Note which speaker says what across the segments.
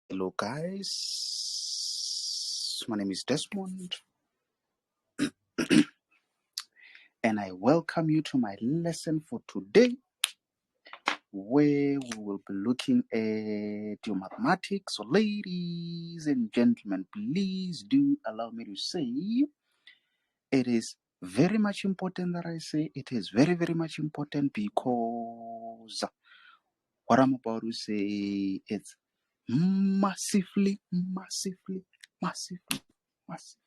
Speaker 1: Hello, guys. My name is Desmond, and I welcome you to my lesson for today, where we will be looking at your mathematics. So, ladies and gentlemen, please do allow me to say it is very much important that I say it is very, very much important because what I'm about to say is massively, massively, massively, massively.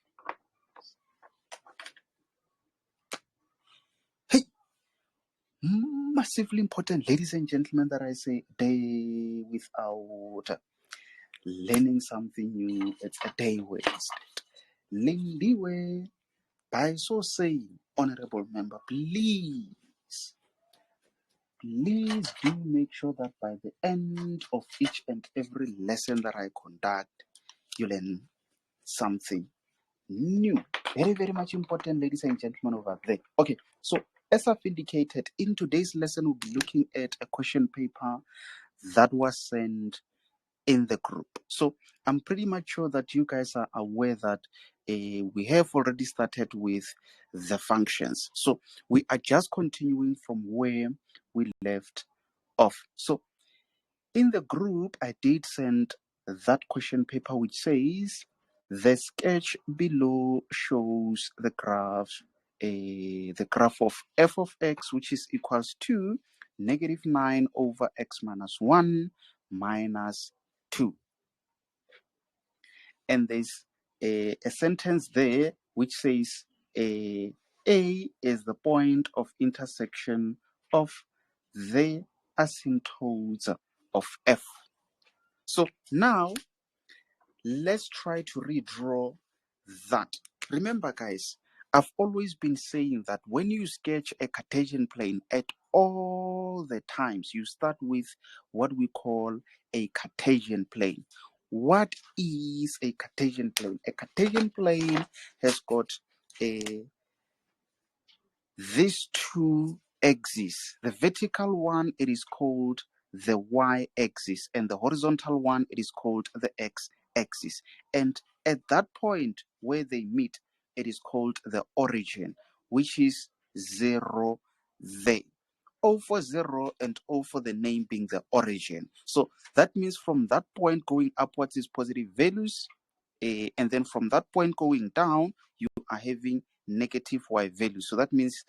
Speaker 1: Hey, massively important, ladies and gentlemen, that I say day without learning something new. It's a day wasted. Lindiwe, by so saying, honorable member, please do make sure that by the end of each and every lesson that I conduct, you learn something new. Very, very much important, ladies and gentlemen, over there. Okay, so as I've indicated, in today's lesson, we'll be looking at a question paper that was sent in the group. So I'm pretty much sure that you guys are aware that we have already started with the functions. So we are just continuing from where we left off. So in the group, I did send that question paper which says the sketch below shows the graph of f of x, which is equals to -9 over x minus 1 minus 2. And there's a sentence there which says A is the point of intersection of the asymptotes of f. So now let's try to redraw that. Remember, guys, I've always been saying that when you sketch a Cartesian plane, at all the times you start with what we call a Cartesian plane. What is a Cartesian plane? A Cartesian plane has got these two axes. The vertical one, it is called the y-axis, and the horizontal one, it is called the x-axis. And at that point where they meet, it is called the origin, which is 0 there. O for 0 and O for the name being the origin. So that means from that point going upwards is positive values, and then from that point going down, you are having negative y values. So that means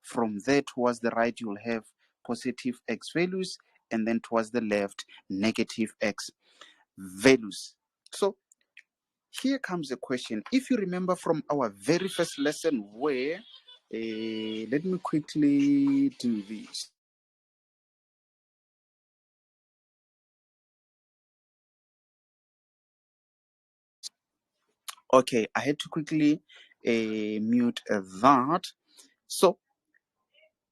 Speaker 1: from there towards the right, you'll have positive x values, and then towards the left, negative x values. So here comes a question. If you remember from our very first lesson where, let me quickly do this. Okay, I had to quickly mute that. So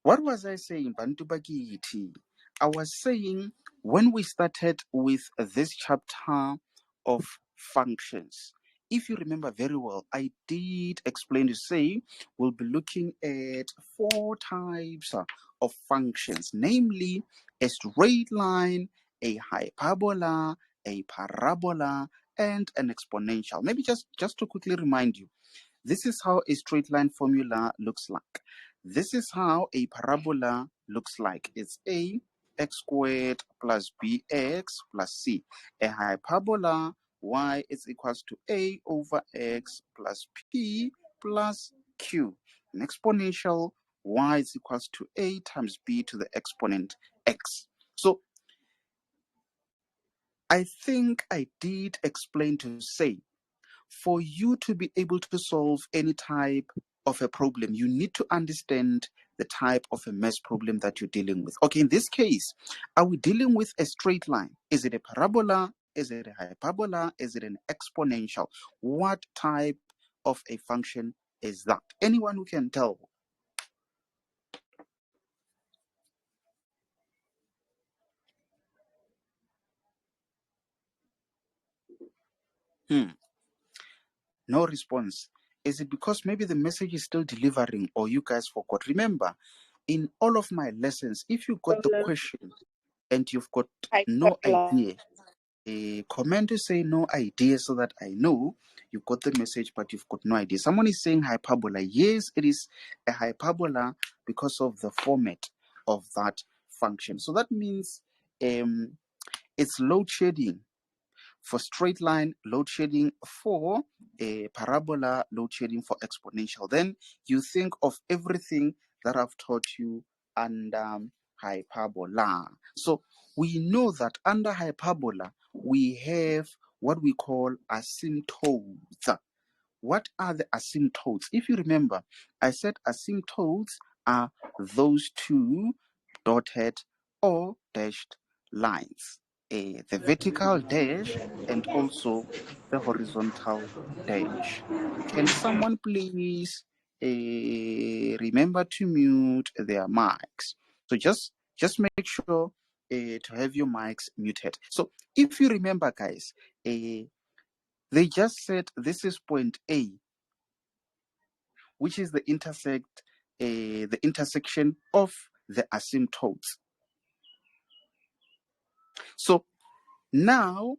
Speaker 1: what was I saying, Bantu Bagiti? I was saying when we started with this chapter of functions, if you remember very well, I did explain to say we'll be looking at 4 types of functions, namely a straight line, a hyperbola, a parabola, and an exponential. Maybe just to quickly remind you, this is how a straight line formula looks like. This is how a parabola looks like. It's a x squared plus bx plus c. A hyperbola, y is equals to a over x plus p plus q. An exponential, y is equals to a times b to the exponent x. So I think I did explain to say, for you to be able to solve any type of a problem, you need to understand the type of a math problem that you're dealing with. Okay, in this case, are we dealing with a straight line? Is it a parabola? Is it a hyperbola? Is it an exponential? What type of a function is that? Anyone who can tell? No response. Is it because maybe the message is still delivering or you guys forgot? Remember, in all of my lessons, if you got the question and you've got no idea, a comment to say no idea so that I know you got the message, but you've got no idea. Someone is saying hyperbola. Yes, it is a hyperbola because of the format of that function. So that means it's load shedding for straight line, load shedding for a parabola, load shedding for exponential. Then you think of everything that I've taught you under hyperbola. So we know that under hyperbola, we have what we call asymptotes. What are the asymptotes? If you remember, I said asymptotes are those two dotted or dashed lines, the vertical dash and also the horizontal dash. Can someone please remember to mute their mics? So just make sure to have your mics muted. So if you remember, guys, they just said this is point A, which is the intersection of the asymptotes. So now,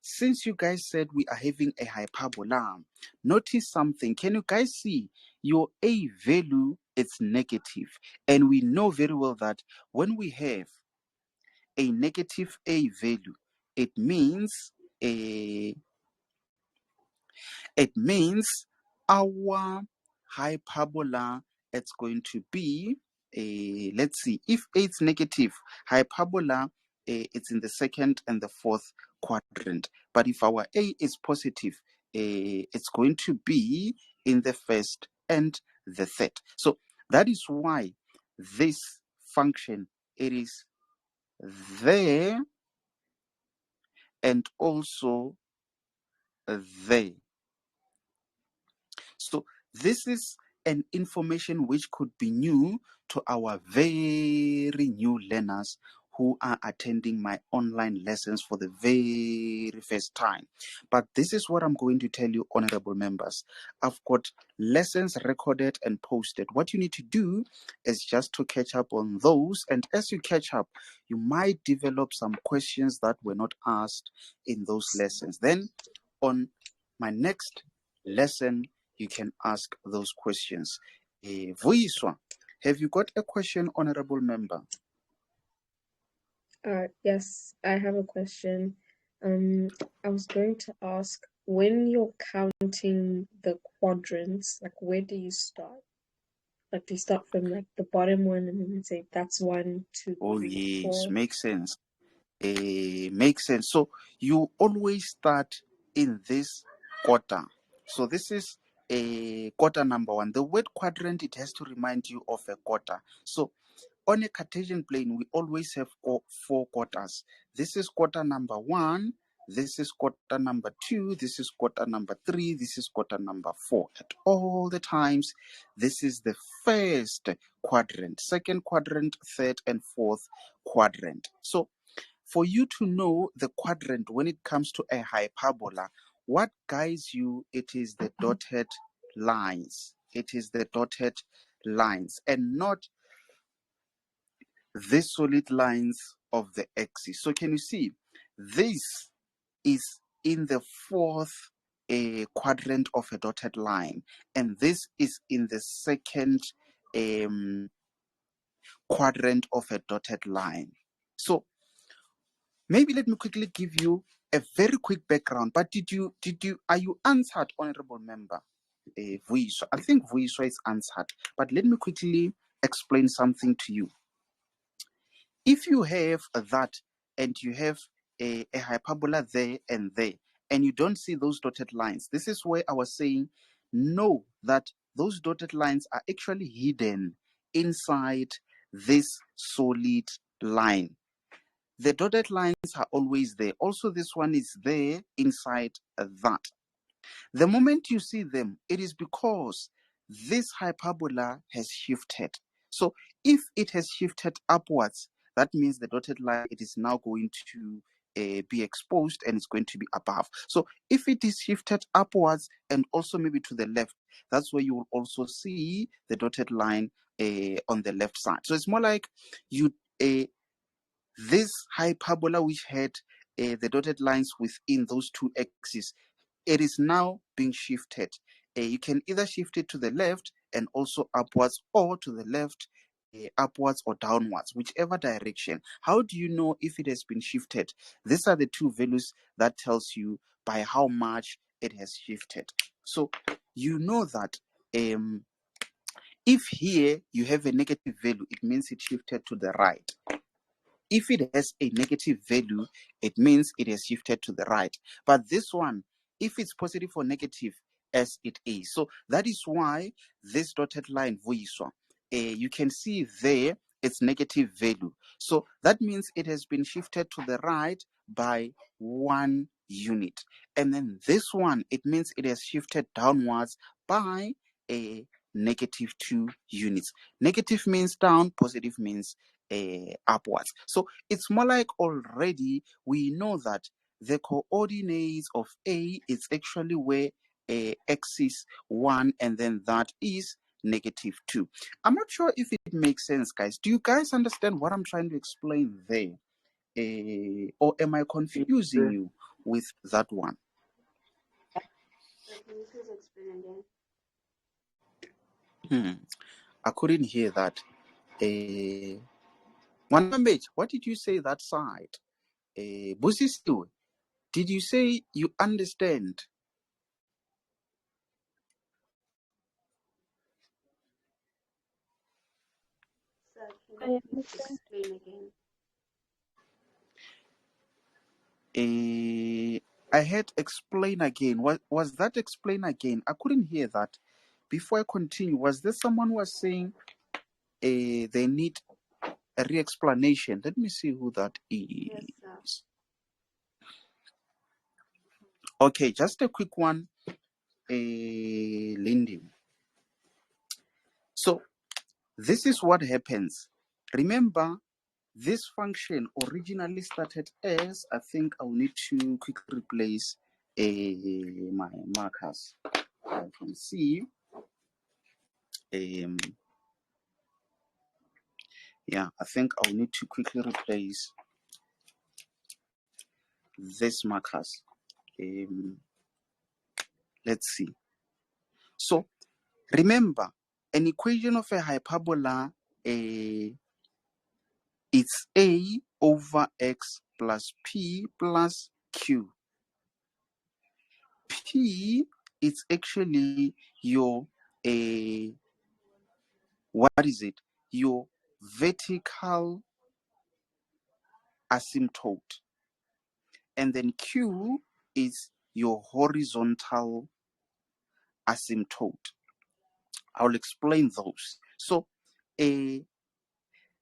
Speaker 1: since you guys said we are having a hyperbola, notice something. Can you guys see your A value is negative? And we know very well that when we have a negative A value, it means a it means our hyperbola, it's going to be let's see, if A is negative, hyperbola, it's in the second and the fourth quadrant. But if our A is positive, it's going to be in the first and the third. So that is why this function, it is there and also there. So this is an information which could be new to our very new learners who are attending my online lessons for the very first time. But this is what I'm going to tell you, honorable members. I've got lessons recorded and posted. What you need to do is just to catch up on those. And as you catch up, you might develop some questions that were not asked in those lessons. Then on my next lesson, you can ask those questions. Vuiswa, have you got a question, honorable member?
Speaker 2: Yes, I have a question. I was going to ask, when you're counting the quadrants, like where do you start? Like do you start from like the bottom one and then say that's 1, 2,
Speaker 1: Oh
Speaker 2: 3,
Speaker 1: yes,
Speaker 2: 4?
Speaker 1: makes sense. Makes sense. So you always start in this quarter. So this is a quarter number one. The word quadrant, it has to remind you of a quarter. So on a Cartesian plane, we always have four quarters. This is quarter number one, this is quarter number two, this is quarter number three, this is quarter number four. At all the times, this is the first quadrant, second quadrant, third and fourth quadrant. So for you to know the quadrant when it comes to a hyperbola, what guides you, it is the dotted lines. It is the dotted lines and not the solid lines of the axis. So can you see this is in the fourth quadrant of a dotted line, and this is in the second quadrant of a dotted line. So maybe let me quickly give you a very quick background. But are you answered, honorable member? Vuiswa. I think Vuiswa is answered, but let me quickly explain something to you. If you have that and you have a hyperbola there and there, and you don't see those dotted lines, this is where I was saying, know that those dotted lines are actually hidden inside this solid line. The dotted lines are always there. Also, this one is there inside that. The moment you see them, it is because this hyperbola has shifted. So if it has shifted upwards, that means the dotted line, it is now going to be exposed and it's going to be above. So if it is shifted upwards and also maybe to the left, that's where you will also see the dotted line on the left side. So it's more like you this hyperbola which had the dotted lines within those two axes, it is now being shifted. You can either shift it to the left and also upwards, or to the left, upwards or downwards, whichever direction. How do you know if it has been shifted? These are the two values that tells you by how much it has shifted. So you know that if here you have a negative value, it means it shifted to the right. If it has a negative value, it means it has shifted to the right. But this one, if it's positive or negative, as it is. So that is why this dotted line, Vuiswa, you can see there it's negative value. So that means it has been shifted to the right by 1 unit. And then this one, it means it has shifted downwards by a negative 2 units. Negative means down, positive means upwards. So it's more like already we know that the coordinates of A is actually where x is 1, and then that is negative 2. I'm not sure if it makes sense, guys. Do you guys understand what I'm trying to explain there? Or am I confusing you with that one?
Speaker 2: Can you please explain again?
Speaker 1: I couldn't hear that. One page, what did you say that side? Busisiwe, did you say you understand?
Speaker 2: Sir, can you please explain again?
Speaker 1: I had explain again. What was that? Explain again. I couldn't hear that. Before I continue, was there someone who was saying they need a re-explanation? Let me see who that is.
Speaker 2: Yes, sir.
Speaker 1: Okay, just a quick one, Lindy. So this is what happens. Remember, this function originally started as, I think I'll need to quickly replace my markers. I can see. Yeah, I think I'll need to quickly replace this markers. Let's see. So remember, an equation of a hyperbola, it's a over x plus p plus q. P is actually your what is it? Your vertical asymptote. And then Q is your horizontal asymptote. I'll explain those. So the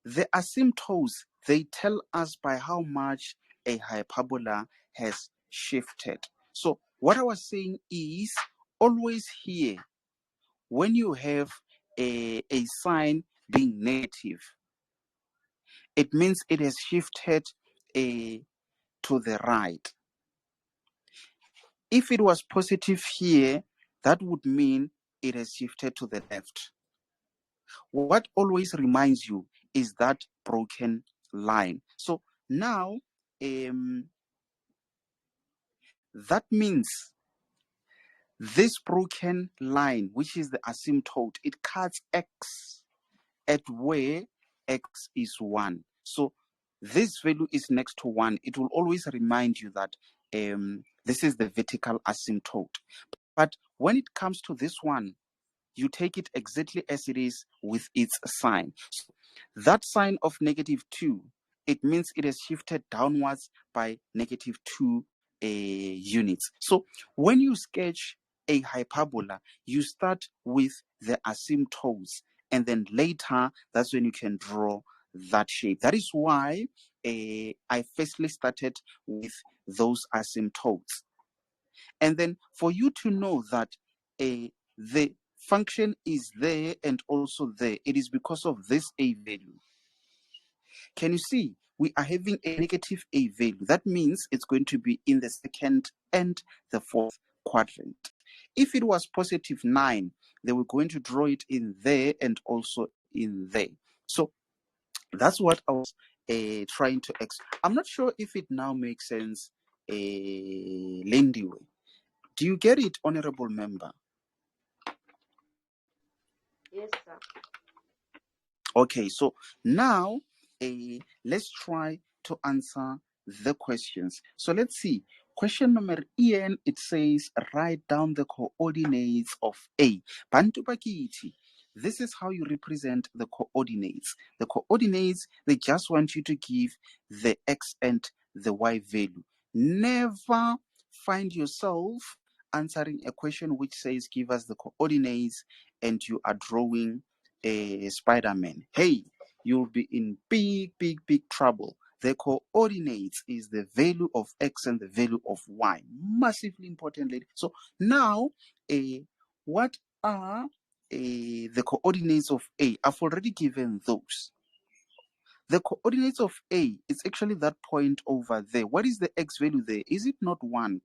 Speaker 1: asymptotes, they tell us by how much a hyperbola has shifted. So what I was saying is, always here, when you have a sign being negative, it means it has shifted to the right. If it was positive here, that would mean it has shifted to the left. What always reminds you is that broken line. So now, that means this broken line, which is the asymptote, it cuts x at where x is 1. So this value is next to 1. It will always remind you that this is the vertical asymptote. But when it comes to this one, you take it exactly as it is with its sign. So that sign of negative 2, it means it has shifted downwards by negative 2 units. So when you sketch a hyperbola, you start with the asymptotes, and then later, that's when you can draw that shape. That is why I firstly started with those asymptotes. And then for you to know that the function is there and also there, it is because of this a value. Can you see? We are having a negative a value. That means it's going to be in the second and the fourth quadrant. If it was positive 9, they were going to draw it in there and also in there. So that's what I was trying to I'm not sure if it now makes sense, Lindy. Do you get it, honorable member?
Speaker 2: Yes, sir.
Speaker 1: Okay, so now let's try to answer the questions. So let's see. Question number EN, it says write down the coordinates of A. Bantu bakiti. This is how you represent the coordinates. The coordinates, they just want you to give the X and the Y value. Never find yourself answering a question which says give us the coordinates and you are drawing a Spider-Man. Hey, you'll be in big trouble. The coordinates is the value of X and the value of Y. Massively important, lady. So now, what are the coordinates of A? I've already given those. The coordinates of A is actually that point over there. What is the X value there? Is it not 1?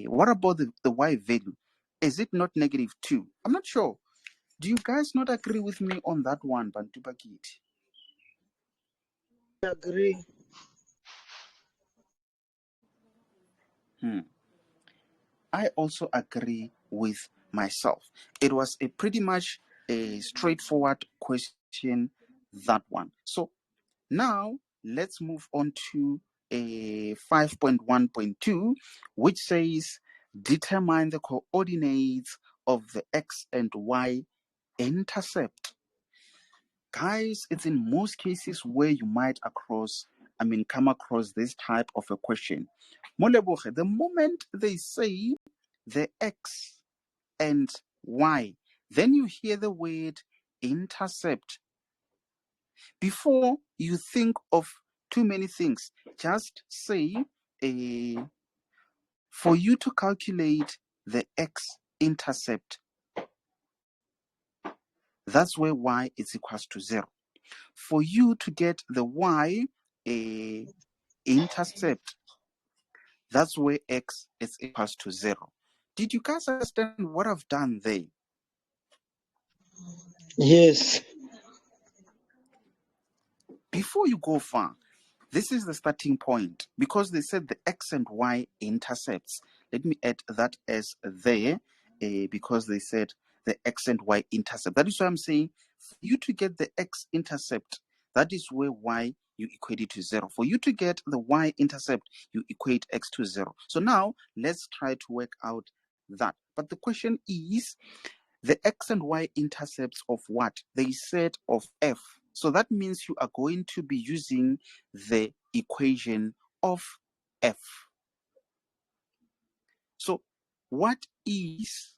Speaker 1: What about the Y value? Is it not -2? I'm not sure. Do you guys not agree with me on that one, Bantu Bakiti?
Speaker 3: Agree.
Speaker 1: I also agree with myself. It was a pretty much a straightforward question, that one. So now let's move on to a 5.1.2, which says determine the coordinates of the X and Y intercept. Guys, it's in most cases where you might come across this type of a question. Moleboge, the moment they say the X and Y, then you hear the word intercept. Before you think of too many things, just say for you to calculate the X intercept, that's where Y is equals to 0. For you to get the Y intercept, that's where X is equals to 0. Did you guys understand what I've done there?
Speaker 3: Yes.
Speaker 1: Before you go far, this is the starting point because they said the X and Y intercepts. Let me add that as there because they said the X and Y intercept. That is why I'm saying for you to get the X intercept, that is where Y you equate it to 0. For you to get the Y intercept, you equate X to 0. So now let's try to work out that. But the question is the X and Y intercepts of what? They said of F. So that means you are going to be using the equation of F. So what is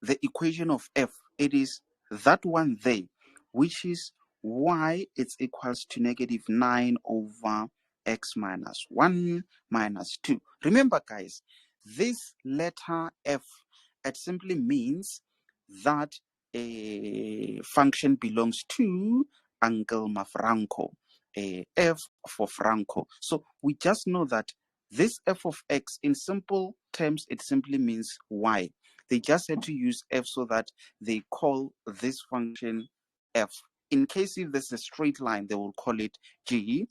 Speaker 1: the equation of F? It is that one there, which is Y is equals to -9 over X minus 1 minus 2. Remember, guys, this letter F, it simply means that a function belongs to Uncle Mafranco, F for Franco. So we just know that this F of X, in simple terms, it simply means Y. They just had to use F so that they call this function F. In case if there's a straight line, they will call it G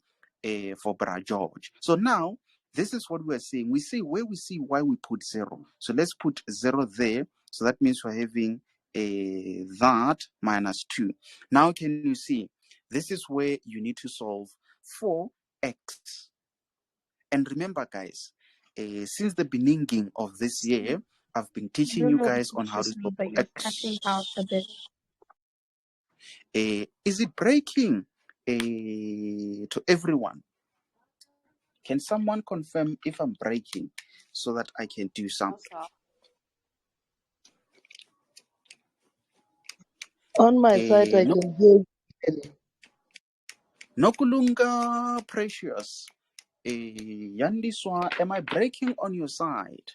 Speaker 1: for Bra George. So now, this is what we're saying. We say where we see Y, we put 0. So let's put 0 there. So that means we're having that minus 2. Now can you see? This is where you need to solve for X. And remember, guys, since the beginning of this year, I've been
Speaker 2: I
Speaker 1: teaching
Speaker 2: don't
Speaker 1: you
Speaker 2: know if
Speaker 1: guys on
Speaker 2: it's
Speaker 1: how to
Speaker 2: just me,
Speaker 1: solve
Speaker 2: but
Speaker 1: for
Speaker 2: you're cutting out
Speaker 1: X.
Speaker 2: a bit.
Speaker 1: Is it breaking to everyone? Can someone confirm if I'm breaking so that I can do something?
Speaker 3: On my side, I
Speaker 1: No,
Speaker 3: can hear you.
Speaker 1: Nokulunga Precious. Yandiswa, am I breaking on your side?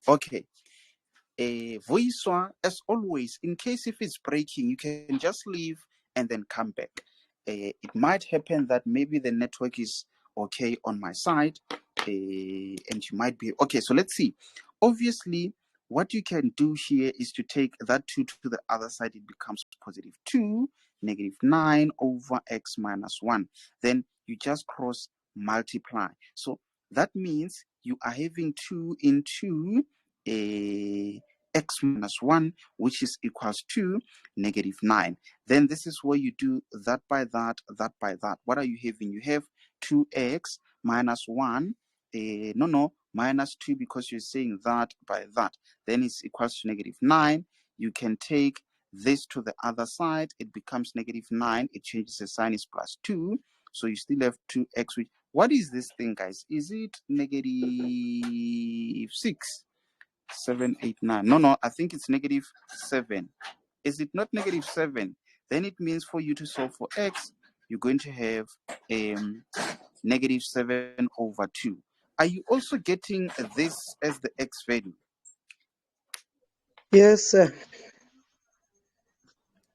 Speaker 1: Okay. Voiswa, as always, in case if it's breaking, you can just leave and then come back. It might happen that maybe the network is okay on my side, and you might be okay. So let's see. Obviously, what you can do here is to take that 2 to the other side. It becomes positive 2, negative 9 over x minus 1. Then you just cross multiply. So that means you are having 2 into x minus 1, which is equals to negative 9. Then this is where you do that by that, that by that. What are you having? You have 2x minus 1. Minus 2, because you're saying that by that. Then it's equals to negative 9. You can take this to the other side. It becomes negative 9. It changes the sign, is plus 2. So you still have 2x. What is this thing, guys? Is it negative 6, 7, 8, 9? No, I think it's negative 7. Is it not negative 7? Then it means for you to solve for x, you're going to have negative 7 over 2. Are you also getting this as the x value?
Speaker 3: Yes, sir.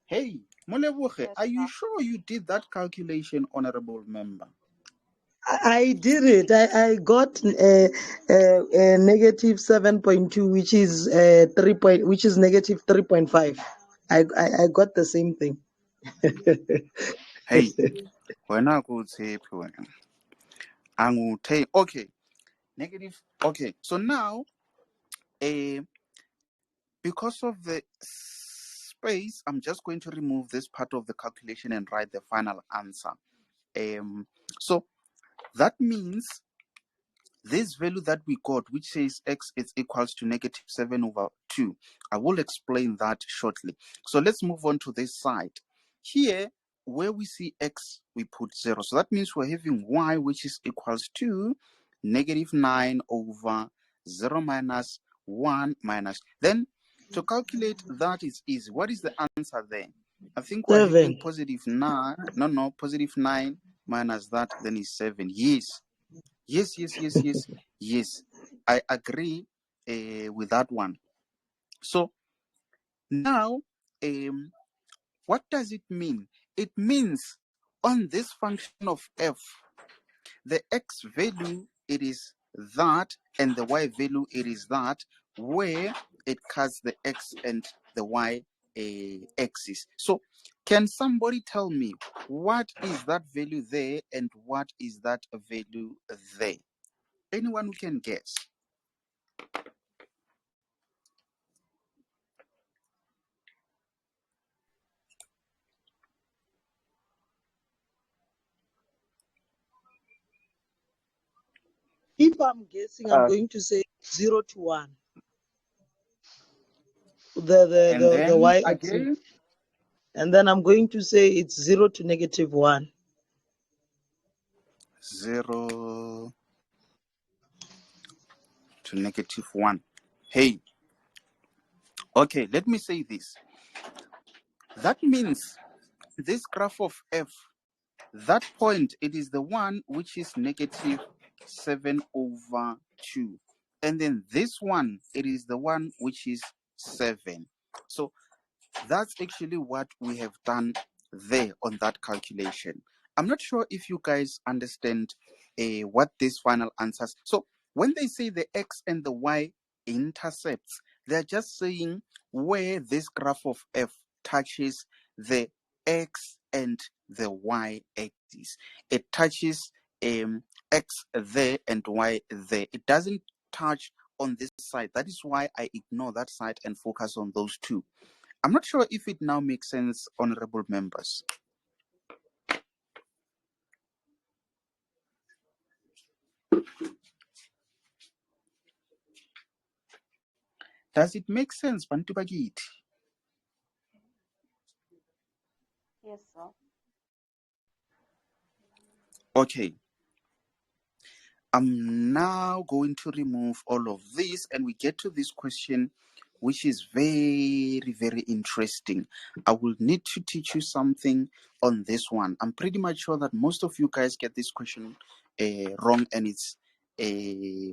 Speaker 1: Hey, Moleboge,
Speaker 2: Yes,
Speaker 1: are you
Speaker 2: sir.
Speaker 1: sure you did that calculation, honorable member?
Speaker 3: I did it. I got a negative 7.2, which is 3 which is negative 3.5. I got the same thing.
Speaker 1: Hey, when I go say, I'm going to take, okay, negative, okay. So now, because of the space, I'm just going to remove this part of the calculation and write the final answer. So that means this value that we got, which says x is equals to negative 7 over 2, I will explain that shortly. So let's move on to this side. Here, where we see x, we put 0. So that means we're having y, which is equals to negative 9 over 0 minus 1 minus. Then to calculate that is easy. What is the answer there? I think we're
Speaker 3: 7.
Speaker 1: having positive 9. No, positive 9 minus that, then is 7. Yes. I agree with that one. So now, what does it mean? It means on this function of f, the x value, it is that, and the y value, it is that, where it cuts the x and the y axis. So can somebody tell me what is that value there and what is that value there? Anyone who can guess?
Speaker 3: If I'm guessing, I'm going to say 0 to 1.
Speaker 1: And
Speaker 3: The
Speaker 1: then
Speaker 3: y axis.
Speaker 1: again,
Speaker 3: And then I'm going to say it's 0 to negative 1.
Speaker 1: 0 to negative 1. Hey, okay, let me say this. That means this graph of f, that point, it is the one which is negative 7 over 2. And then this one, it is the one which is 7. So that's actually what we have done there on that calculation. I'm not sure if you guys understand what these final answers. So when they say the x and the y intercepts, they're just saying where this graph of f touches the x and the y axis. It touches x there and y there. It doesn't touch on this side. That is why I ignore that side and focus on those two. I'm not sure if it now makes sense, honorable members. Does it make sense, Bantu Bagiti?
Speaker 2: Yes, sir.
Speaker 1: Okay. I'm now going to remove all of this and we get to this question, which is very, very interesting. I will need to teach you something on this one. I'm pretty much sure that most of you guys get this question wrong, and it's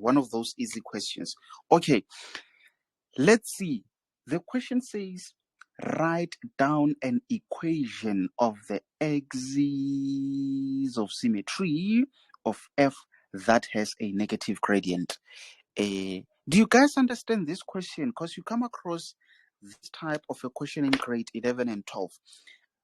Speaker 1: one of those easy questions. Okay, let's see. The question says, write down an equation of the axis of symmetry of f that has a negative gradient. Do you guys understand this question? Because you come across this type of a question in grade 11 and 12.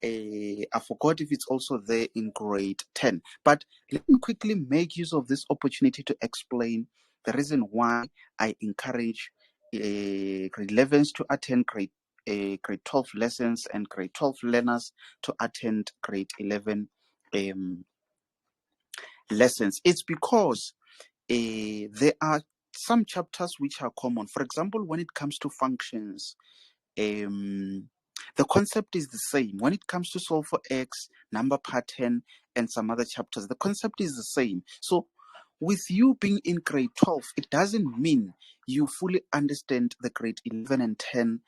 Speaker 1: I forgot if it's also there in grade 10. But let me quickly make use of this opportunity to explain the reason why I encourage grade 11s to attend grade 12 lessons and grade 12 learners to attend grade 11 lessons. It's because there are some chapters which are common. For example, when it comes to functions, the concept is the same. When it comes to solve for x, number pattern, and some other chapters, the concept is the same. So with you being in grade 12, it doesn't mean you fully understand the grade 11 and 10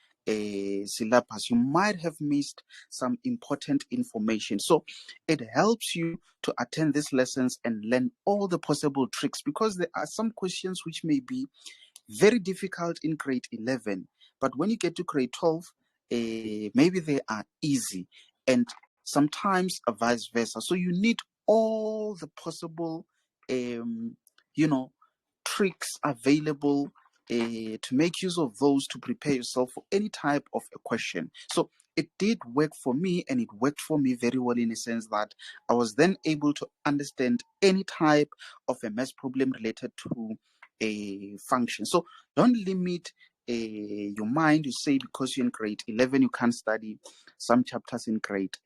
Speaker 1: syllabus. You might have missed some important information. So it helps you to attend these lessons and learn all the possible tricks, because there are some questions which may be very difficult in grade 11, but when you get to grade 12, maybe they are easy, and sometimes vice versa. So you need all the possible you know tricks available, to make use of those to prepare yourself for any type of a question. So it did work for me, and it worked for me very well, in a sense that I was then able to understand any type of a math problem related to a function. So don't limit your mind to say because you're in grade 11 you can't study some chapters in grade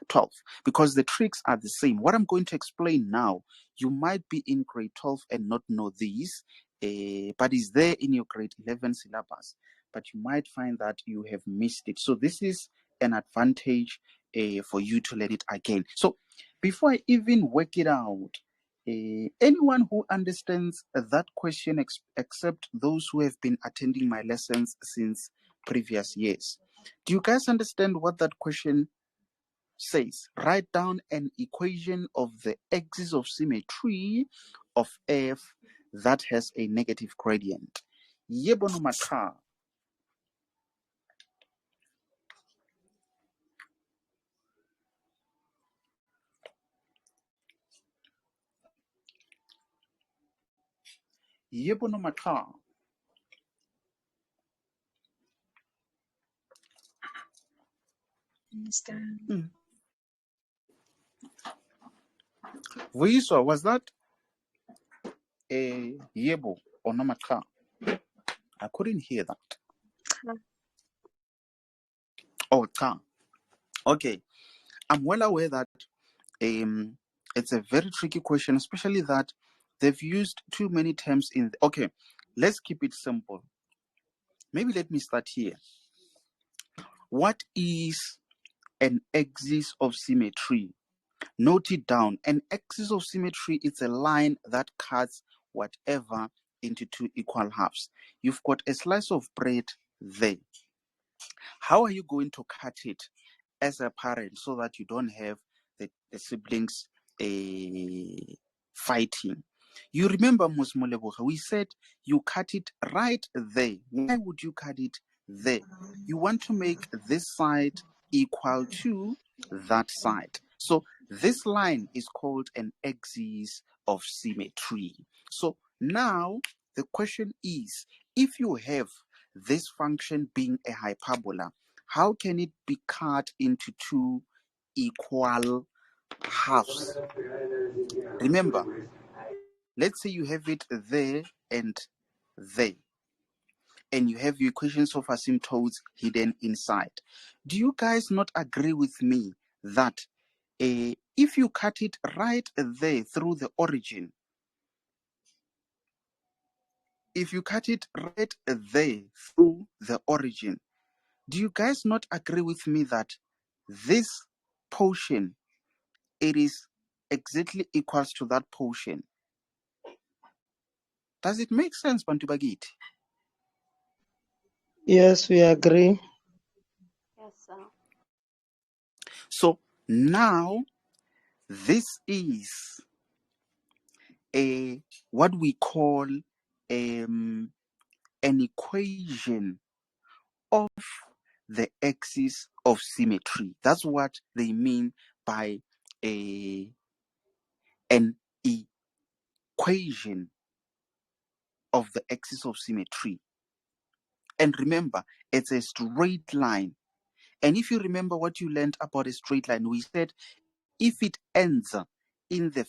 Speaker 1: 12, because the tricks are the same. What I'm going to explain now, you might be in grade 12 and not know these, but it's there in your grade 11 syllabus, but you might find that you have missed it. So this is an advantage for you to learn it again. So before I even work it out, anyone who understands that question except those who have been attending my lessons since previous years, do you guys understand what that question says? Write down an equation of the axis of symmetry of f that has a negative gradient. Yebo noma cha? Yebo noma cha?
Speaker 2: Understand.
Speaker 1: Vuyiswa, was that a yebo or noma cha? I couldn't hear that. Oh, cha. Okay. I'm well aware that it's a very tricky question, especially that they've used too many terms in. Okay, let's keep it simple. Maybe let me start here. What is an axis of symmetry? Note it down. An axis of symmetry is a line that cuts whatever into two equal halves. You've got a slice of bread there. How are you going to cut it as a parent so that you don't have the siblings fighting? You remember, Musmoleboha, we said you cut it right there. Why would you cut it there? You want to make this side equal to that side. So this line is called an axis of symmetry. So now the question is, if you have this function being a hyperbola, how can it be cut into two equal halves? Remember, let's say you have it there and there, and you have your equations of asymptotes hidden inside. Do you guys not agree with me that if you cut it right there through the origin, if you cut it right there through the origin, do you guys not agree with me that this portion, it is exactly equals to that portion? Does it make sense, Bantu Bagit?
Speaker 3: Yes, we agree.
Speaker 4: Yes, sir.
Speaker 1: So now this is a what we call an equation of the axis of symmetry. That's what they mean by an equation of the axis of symmetry. And remember, it's a straight line. And if you remember what you learned about a straight line, we said if it ends in the